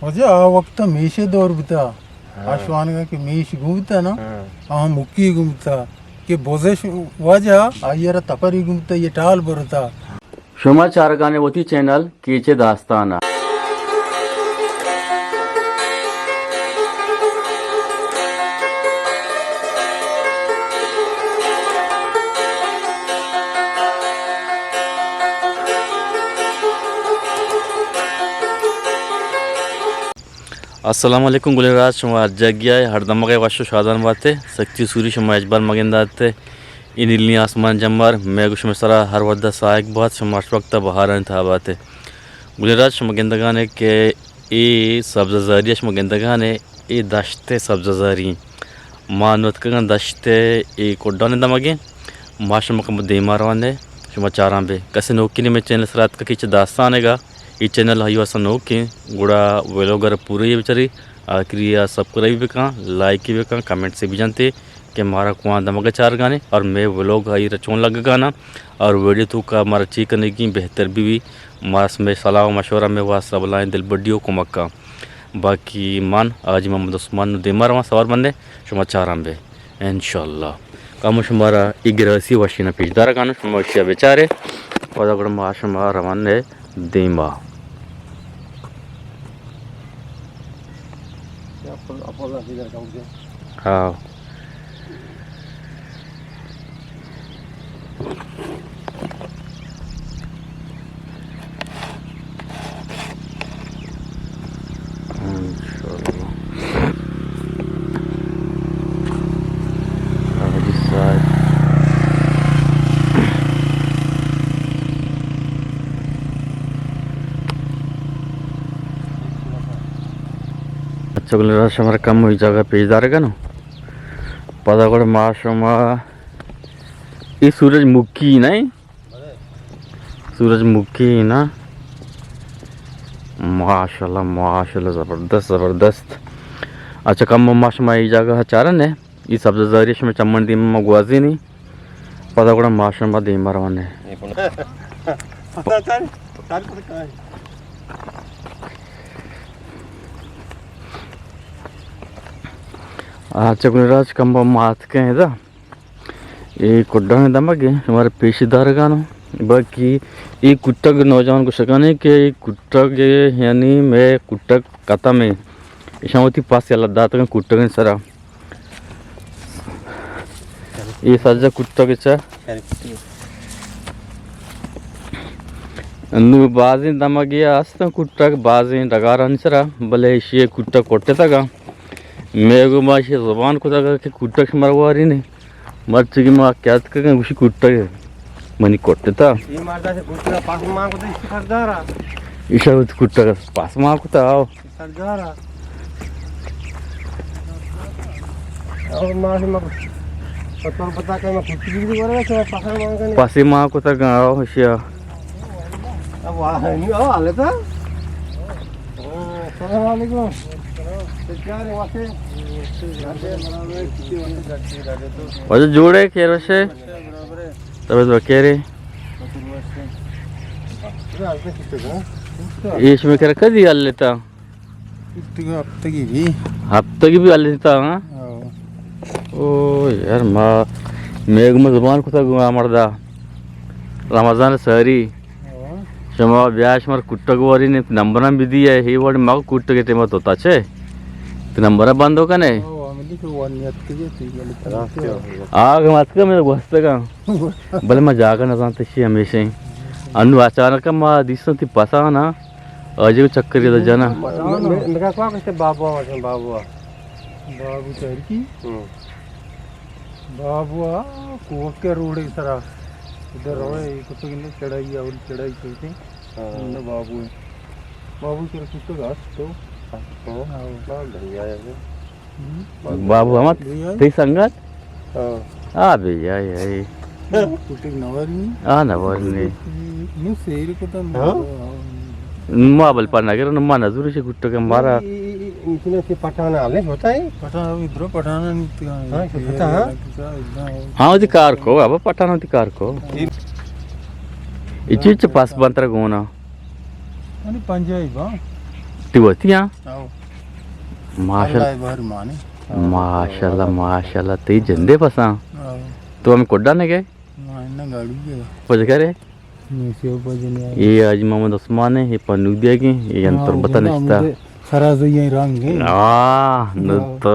मुझे आ वक्त मीशे दौर बिता आशवान का कि मीश घूमता ना हाँ मुक्की घूमता कि बोझेश वजह आयरा तपरी घूमता ये टाल बरता शुमा चारगाने वती चॅनल केचे दास्ताना अस्सलामुअलैकुम गुलराज शुमा जग्या हरदम गए वाशो शादान बाते सक्ति सूरी शुमा अजबार मगेंदाते इन इल्नी आसमान जम्मार मैं गुश मसरा हर वद्दा साइक बात शुमा वक्त बहारन था बाते गुलराज शुमा गेंदगाने के ए सब्ज़ाज़ारिया शुमा गेंदगाने ए दश्ते सब्ज़ाज़ारी मानवत का दश्ते ए कोड्डाने दमगे माशुमा का देमारवाने शुमा चारांबे कसे नोकिनी में चैनल सरात का किच दास्तानेगा ಈ ಚಾನಲ್ ಹೈವಾಸ ನೋಕಿ ಗುಡ ವೆಲೋಗರ पूरे बेचारी आखिरी सब्सक्राइब भी कहाँ लाइक भी कहाँ कमेंट से भी जानते कि हमारा कुआं दमगा चार गाने और मैं व्लॉग आई रचोन लग गाना और वीडियो तो का हमारा ची करने की बेहतर भी मास में सलाह मशवरा में वह सब लाएँ दिल बड्डियों को मक्का बाकी मान आज मोहम्मद उस्मान देमार वहाँ सवार बंदे शुमा चाराम बे इंशाल्लाह कामो शुमारा इग्रसी वशीना पिछदारा गाना शुमा वशिया बेचारे और अगर माँ शुमा रवान है देमा हाँ चुगल हमारा कम हुई जगह पेजदार है ना पता कर माशमा ये सूरजमुखी नहीं सूरजमुखी ना माशाल्लाह माशाल्लाह ज़बरदस्त ज़बरदस्त अच्छा कम माशमा ये जगह चारन है ये सब्ज़ ज़रिए में चमन दी मगवाजी नहीं पता कर माशमा दी मरवाने अच्छा गुलराज कम मात के हैं दा ये कुड्डा में दमगे हमारे पेशीदार गानो बाकी ये कुट्टा के नौजवान को शकाने के कुट्टा के यानी मैं कुट्टा कथा में इशामती पास याला दात का कुट्टा के सरा ये साजा कुट्टा के चा अन्नू बाजी दमगे आस्ता कुट्टा के बाजी डगारा निसरा भले ये कुट्टा कोटे तका मेरे माशी ज़बान को तक कि कुट्टा के मरवारी नहीं मर्च की माँ क्या तक उसी कुट्टा के मनी कोटे था ये मारता है कुट्टा पास माँ को तो इसकी सरदारा इशा वो कुट्टा का पास माँ को था आओ सरदारा और माँ से माँ पता कर मैं कुछ भी नहीं कर रहा है पास माँ का पास माँ को तक आओ इशा अब वाह नहीं आओ आले था अस्सलाम वालेकुम वजह जोड़े केर वशे तब तो केरे इसमें कर कदी आल लेता हफ्ते की भी आल लेता हाँ ओ यार माँ मेघ में ज़बान को तक मर्दा रमज़ान सारी शमा ब्याश मर कुट्टा को वारी ने नंबर भी दिया है ये वाली माँ कुट्टा के टेमत होता छे तो नंबर बंद होगा नहीं आग मत का मेरे गोश्त का भले मैं जाकर न जानते शी हमेशा ही अनु अचानक माँ दिसों थी पसा ना अजय को चक्कर ये तो जाना मेरा क्या कहते बाबू चहर की बाबुआ कोक के रोड सरा इधर रोड कुत्ते के चढ़ाई और चढ़ाई चलते बाबू बाबू के कुत्ते घास तो बाबू हम ती संगत हाँ भैया यही कुत्ते नवारी हाँ नवारी न्यू शेर को तो माँ बल पर नगर न माँ नजूर से कुत्ते के मारा इसने से पठाना आले होता है पठाना इधर पठाना नहीं हाँ पता हाँ अधिकार को अब पठाना अधिकार को इचिच पास बंतर गोना अनि पंजाई बा छुट्टी होती यहाँ आओ माशाल्लाह अल्लाह बाहर माने माशाल्लाह माशाल्लाह तेरी जिंदे पसा आओ तो हमें कोड्डा ने गए मायना गाड़ी के कुछ करे नीचे ऊपर जने ये आज मोहम्मद उस्मान है ये पन्नू देगी ये यंत्र बता निश्ता खराज ये रंग है न तो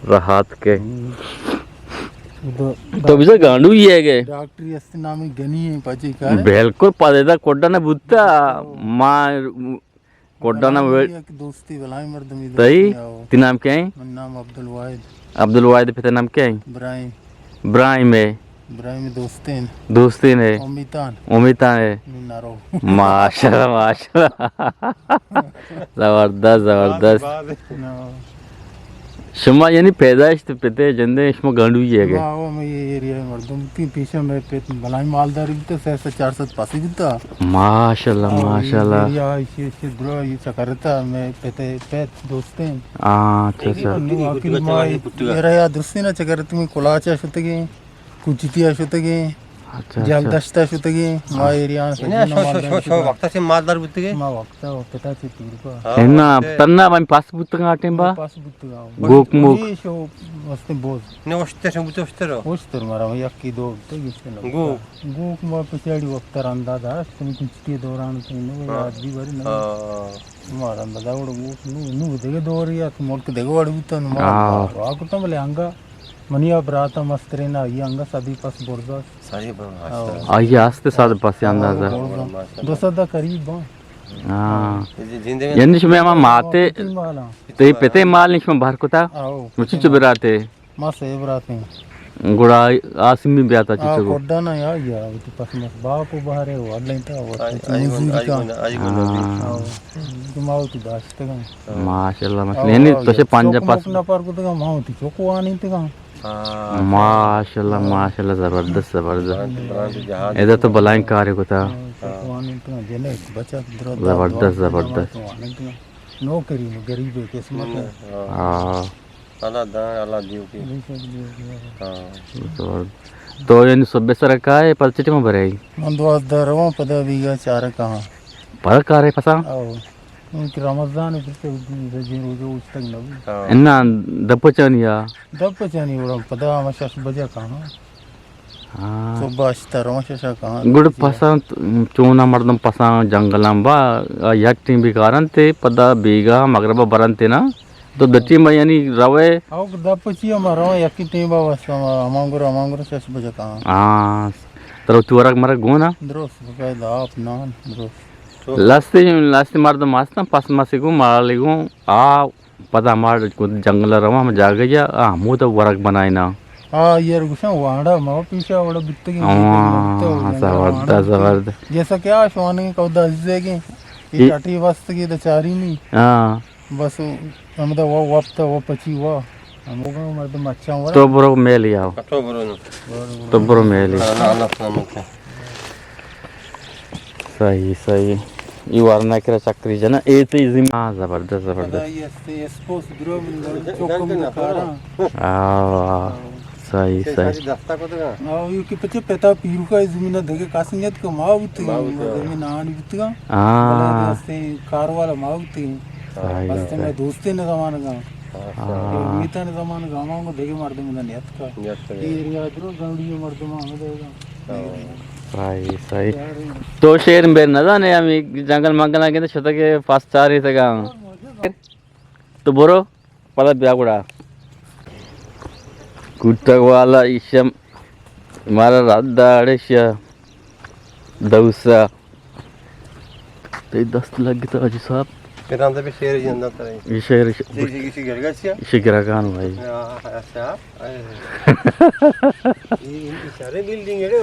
राहत के तो तो बिसा गांडू ही है के डॉक्टर अस्ते नामी गनी है पाची का बिल्कुल पदेदा कोड्डा ने बुत्ता मां कोड्डा ना एक दोस्ती वाला मर्द में तई तेरा नाम क्या है मेरा नाम अब्दुल वाहिद पिता नाम क्या है इब्राहिम इब्राहिम है इब्राहिम दोस्तीन दोस्तीन है उमिता है नारो माशाल्लाह माशाल्लाह जबरदस्त जबरदस्त शमा यानी पैदाइश तो पते जंदे इसमें गांडू ही है के वो मैं ये एरिया मर्दम की पीछे में पे भलाई मालदारी भी तो 400 पासी भी था माशाल्लाह माशाल्लाह या इसे ब्रो ये चकरता मैं पे दोस्तें अच्छा अच्छा आखिर माय मेरा या दोस्ती ना चकरत में कोलाचा शुतगे कुचितिया शुतगे अच्छा जलदस्ता शुतगे मा एरिया वक्ताचे मालदार बुत्तिगे मा वक्ता पता से तीर को एना तन्ना बाई पास बुत्तगा टेंबा पास बुत्तगा गोक मुक ये शो मस्त बोल ने वस्ते बुत्ते वस्तर मारा यक्की दो तो गिसने गो गोक मा पिछाड़ी वक्तर अंदाजा तुम कुछ दौरान तुमने याद भी भरी नहीं मारा अंदाजा वो नु देगे दौरिया तुम मोल के देगे वाड़ बुत्ता नु मारा आकुता मले अंगा मनिया ब्राता मस्तरेना ये अंगा सदी पास बोर्डा सारी आइए आस्ते साथ पास अंदाजा दोसदा करीब बा यानी इसमें हम माते ते पते माल इसमें बाहर कोता आओ मुझे चुबराते मा से बराते गुड़ा आसिमी भी आता चिचो कोड्डा ना या तो पास मस बाप बाहर है वो अल्लाह ता वो माओ तो दास्ते का माशाल्लाह माशाल्लाह यानी तसे पांजा पास ना पर को तो माओ तो चोको आनी ते का माशाल्लाह माशाल्लाह जबरदस्त जबरदस्त इधर तो बलाइन कार्य को था जबरदस्त जबरदस्त नौकरी में गरीब है किस्मत है हाँ अल्लाह दियो की तो यानी सब सर का है पलचिट में भरे मंदवास दरवा पदा बीगा चार कहां पर कार्य फसा आओ उनकी रमजान है फिर से रोज उस तक न इन्ना दपचनिया उड़ा पदा मशा बजा कहां हाँ सुबह अस्तर मशा कहां गुड फसा चूना मर्दम फसा जंगलम बा यक्टी भी कारण ते पदा बीगा मगरबा बरंते ना तो दटी में यानी रवे आओ दपची हमारा यकी टेबा वसा अमांगुर से बजा कहां हां तरह तुरक मर गोना द्रोस बकायदा अपना द्रोस लास्ते मार दो मास्ता पास मासिगु मालिगु आ पता मार जंगल रवा हम जा गया आ मु तो वरक बनाई ना यार गुशा वाड़ा माओ पीछे वाड़ा बित्ते की जबरदस्त जैसा क्या शवान के कौदा देगे ये टाटी वास्ते की दचारी नहीं हां बस हम तो वो वक्त वो पची वो हम को मर्द मच्छा हो तो ब्रो मेल आओ तो ब्रो मेल सही सही ये वारना के चक्री जना ए तो इजी हां जबरदस्त जबरदस्त ये स्पोर्ट्स ब्रो में चोकम कारा सही सही दस्ता को तो आओ ये कि पचे पेता पीरू का जमीन देगे कासिंगत को माव उत जमीन आनी उतगा हां से कार वाला माव उत बस मैं दोस्ती ने जमान का मीता ने जमान का मांगो देगे मार दे मैं नियत का ये एरिया द्रो गांडी मार दे मांग देगा सही सही तो शेर में ना जाने हम जंगल मंगल के छत के पास चार ही तक तो बोरो पला ब्यागुड़ा कुटक वाला इशम हमारा रादाड़ेशा दौसा तो 10 लग गया अजी साहब फिर अंदर भी शेर जिंदा था ये शेर किसी घर का सिया शिकरा खान भाई अच्छा ये सारे बिल्डिंग है रे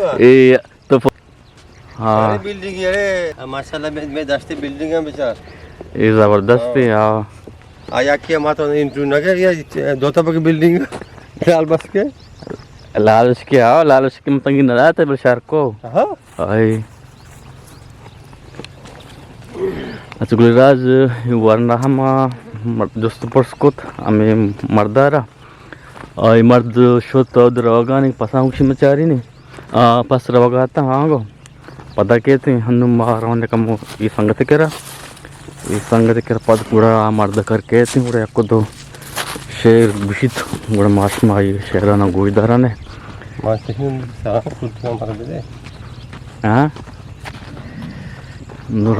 ये तो हाँ सारे बिल्डिंग है रे माशाल्लाह में 10 बिल्डिंग है बेचार ये जबरदस्त है हाँ आया क्या माता इंटरव्यू ना क्या ये 2 तबके बिल्डिंग लाल बस के लालच के आओ लालच के मतंगी न रहते बेचार को हाँ आई अच्छा गुलराज वरना हम दोस्त परस्कोत हमें मर्दारा आई मर्द शोत रवगा नहीं पसाऊ की मचारी नहीं पस रवगा था हाँ गो पता कहते हैं हनु महाराव ने कम ये संगत करा ಈ ಸಂಗತಿ ಪದ ಕೂಡ ಮಾಡ್ದಕ್ಕೆ ಕೂಡ ಯಾಕೋದು ಶೇರ್ ಬಿಸಿತ್ತು ಕೂಡ ಮಾಸ್ ಮಾಡಿ ಶೇರನ ಗೋಯ್ದಾರನೆ ಹಾಂ ನೂರ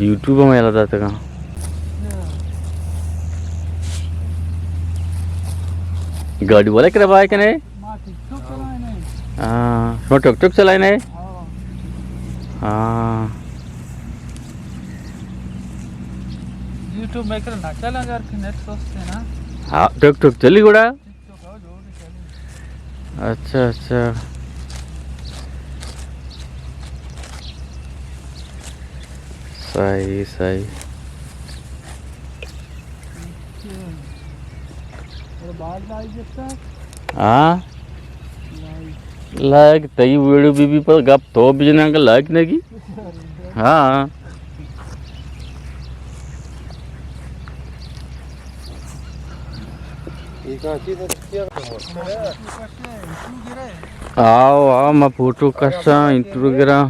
यूट्यूब में याद आता का गाड़ी वाले करे भाई कने हाँ टुक टुक चलाए नहीं हाँ यूट्यूब में कर ना चला यार कि नेट सोचते ना हाँ टुक टुक चली गुड़ा अच्छा अच्छा सही सही हाँ लायक तई वीडियो बीबी पर गप तो बिजना का लायक नहीं हाँ आओ आओ मैं फोटो कसा इंटरव्यू गिरा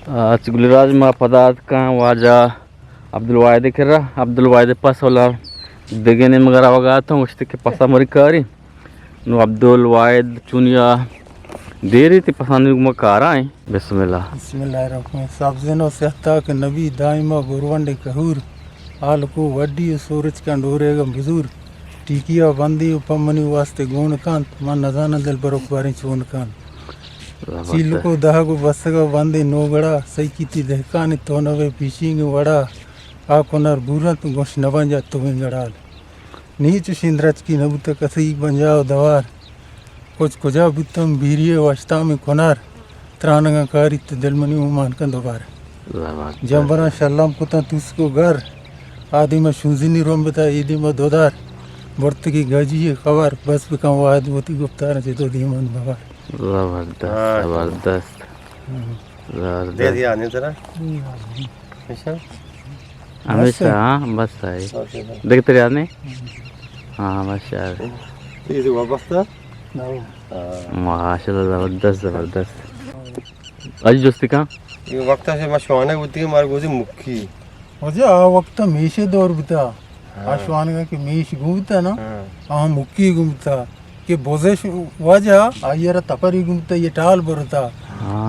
आज गुलराज में पदार्थ का वाजा अब्दुल वाहिद खिरा अब्दुल वाहिद पास वाला देगेने मगर आवागा था उसते के पासा मरी करी नो अब्दुल वाहिद चुनिया दे रही थी पसंद में कारा है बिस्मिल्लाह बिस्मिल्लाहिर्रहमानिर्रहीम सब्ज़ियों से हत्ता के नबी दाइमा गुरवंडे कहूर आल को वड्डी सूरज का डोरेगा बुजुर्ग टीकिया बंदी उपमनी वास्ते गुण कांत मन नजाना दिल बरोक बारी चोन कांत चील को दहागो बसगा बंदे नोगड़ा सही कीती दहकाने तो नवे पीछेंगे वड़ा आ कोनर बुरत गोश न बन जा तो गड़ाल नीच शिंद्रच की नबुत कसई बन जाओ दवार कुछ कुजा बुतम बीरिये वस्ता में कोनार त्रानगा कारित दिलमनी उमान का दोबार जंबरा शल्लम कुता तुसको घर आदि में शुजिनी रोम बता ईदी में दोदार वर्त की गजी खबर बस पे कम वाद होती गुप्तार से तो दीमन बाबा जबरदस्त जबरदस्त दे दिया नहीं तेरा हमेशा हाँ बस है देखते रहे नहीं हाँ माशाल्लाह ये जो वापस था माशाल्लाह जबरदस्त जबरदस्त आज दोस्ती का ये वक्त से मशवाने होती है मार गोजी मुक्की मुझे आ वक्त मेशे दौर बिता आशवान का कि मेश घूमता ना हाँ मुक्की घूमता कि बोझे वजह आयर तपरी घूमता ये टाल बोरता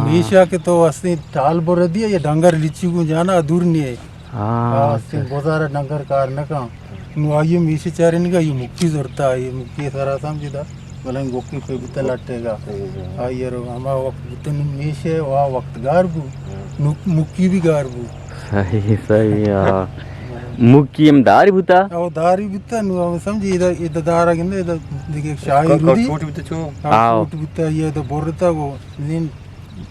मेशा के तो वास्ते टाल बोर दिया ये डंगर लिची को जाना दूर नहीं है हाँ बोझारा डंगर कार न का नु आइए मेशे चारे नहीं का ये मुक्की जोरता ये मुक्की सारा समझदा बोले गोकी पे बिता लटेगा आयर हमा वक्त बितन मेशे वहाँ वक्त गारबू मुक्की भी गारबू सही सही हाँ मुक्की हम दारी बुता और दारी बिता नु समझी इधर इधर दारा गिंदे इधर देखिए शाही रुदी छोटी बिता छो छोटी बिता ये तो बोरता वो नीन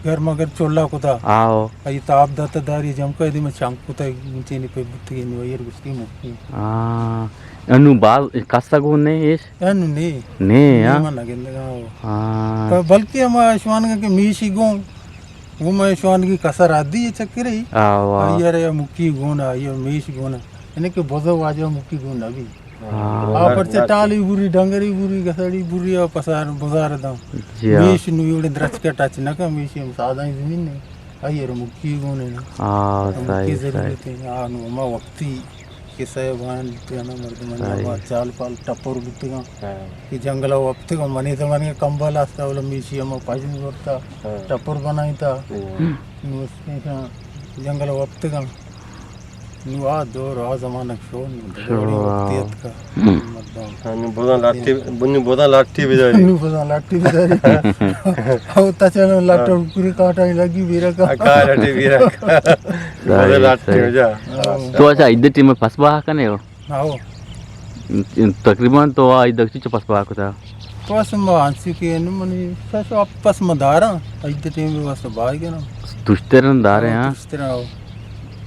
घर मगर चोला को था आओ ये ताप दाता दारी जमका इधर में चांग को था नीचे नहीं पे बिता ये नु यार उसकी मुक्की हाँ अनु बाल कास्ता को नहीं इस अनु नहीं हाँ माना गिंदे हाँ का बल्कि हम आश्वान का के मीशी गो वो मैं आश्वान की कसर आदि ये चक्कर ही आओ यार ये मुक्की गोना ये मीश गोना इन्हें के बोझो वाजो मुक्की गोना भी हाँ पर से टाली बुरी डंगरी बुरी गसड़ी बुरी और पसार बुजार दाम मीश नु योड़े द्रच के टच न का मीश हम सादा ही जमीन ने आयर मुक्की गोने ना हाँ सही जरूरत है आ नु मा वक्ती के सहबान तेना मर्द मन चाल पाल टपोर बितगा कि जंगल वक्त को मनी तो मन के कंबल आस्ता वाला मीशी हम पाजन करता टपोर बनाई था नु उसके का जंगल वक्त का नु आ दौर आ जमाना शो बड़ी वक्तियत का नु बोदा लाठी बिदारी नु बोदा लाठी बिदारी आओ तचन लाठी पूरी काटा लगी वीरा का लाठी वीरा का बोदा लाठी हो जा तो अच्छा इधर टीम में फसबा का नहीं हो आओ तकरीबन तो आ इधर चीज फसबा को था पास में आंसी के न मनी सस आपस में दारा इधर टीम में बस भाई के ना तुष्टेरन दारे हैं इस तरह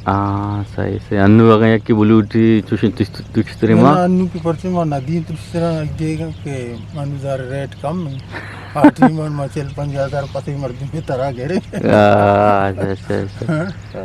हाँ सही से अन्नू वगैरह की बुलूटी चुशिन तुष्टेरे माँ अन्नू की पर्चे में नदी तुष्टेरा देगा के अनुसार रेट कम है पार्टी में मचल 50,000 पति मर्दी में तरह घेरे अच्छा अच्छा